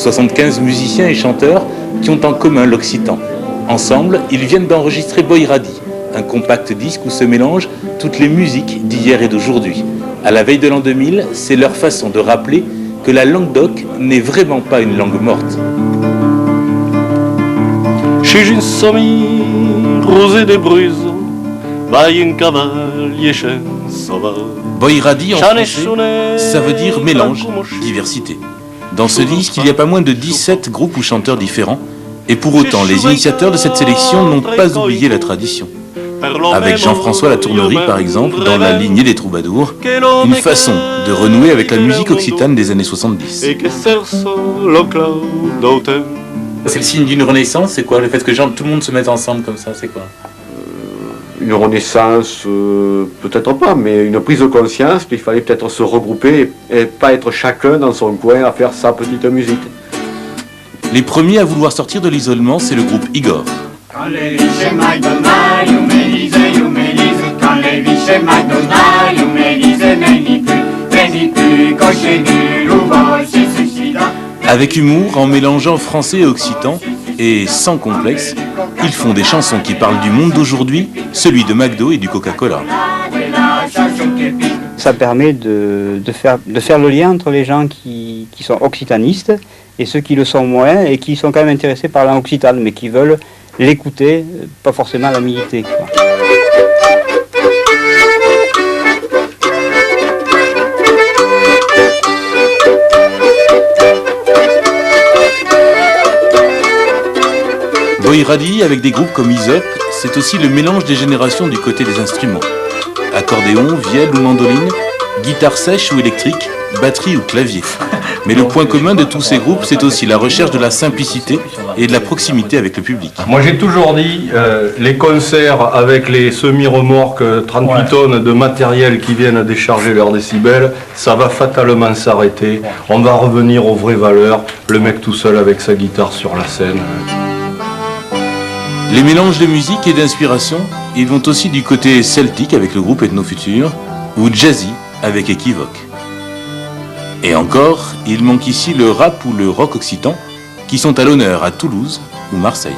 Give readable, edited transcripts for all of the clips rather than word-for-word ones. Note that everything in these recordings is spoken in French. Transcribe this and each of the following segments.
75 musiciens et chanteurs qui ont en commun l'occitan. Ensemble, ils viennent d'enregistrer Boïradi, un compact disque où se mélangent toutes les musiques d'hier et d'aujourd'hui. À la veille de l'an 2000, c'est leur façon de rappeler que la langue d'oc n'est vraiment pas une langue morte. Chez une sommi rosée des bruses, by un cavalier sauvage. Boïradi en français, ça veut dire mélange, diversité. Dans ce disque, il y a pas moins de 17 groupes ou chanteurs différents, et pour autant, les initiateurs de cette sélection n'ont pas oublié la tradition. Avec Jean-François Latournerie, par exemple, dans la lignée des troubadours, une façon de renouer avec la musique occitane des années 70. C'est le signe d'une renaissance, c'est quoi? Le fait que tout le monde se mette ensemble comme ça, c'est quoi? Une renaissance, peut-être pas, mais une prise de conscience qu'il fallait peut-être se regrouper et pas être chacun dans son coin à faire sa petite musique. Les premiers à vouloir sortir de l'isolement, c'est le groupe Igor. Quand les riches et McDonald, you mélise, quand les riches et McDonald, you mélise, mais ni plus, cocher nul, ou vol, c'est suicidant. Avec humour, en mélangeant français et occitan, et sans complexe, ils font des chansons qui parlent du monde d'aujourd'hui, celui de McDo et du Coca-Cola. Ça permet de faire le lien entre les gens qui sont occitanistes et ceux qui le sont moins et qui sont quand même intéressés par la occitane, mais qui veulent l'écouter, pas forcément la militer, quoi. Boïradi, avec des groupes comme Isop, c'est aussi le mélange des générations du côté des instruments. Accordéon, vielle ou mandoline, guitare sèche ou électrique, batterie ou clavier. Mais le point commun de tous ces groupes, c'est aussi la recherche de la simplicité et de la proximité avec le public. Moi j'ai toujours dit, les concerts avec les semi-remorques 38 tonnes de matériel qui viennent décharger leurs décibels, ça va fatalement s'arrêter. On va revenir aux vraies valeurs, le mec tout seul avec sa guitare sur la scène. Les mélanges de musique et d'inspiration, ils vont aussi du côté celtique avec le groupe Ethno Futur, ou jazzy avec Équivoque. Et encore, il manque ici le rap ou le rock occitan, qui sont à l'honneur à Toulouse ou Marseille.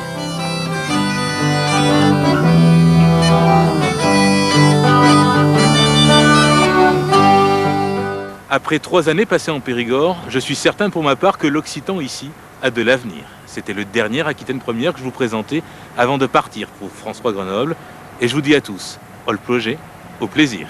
Après 3 années passées en Périgord, je suis certain pour ma part que l'occitan ici a de l'avenir. C'était le dernier Aquitaine Première que je vous présentais avant de partir pour France 3 Grenoble. Et je vous dis à tous, all projet, au plaisir.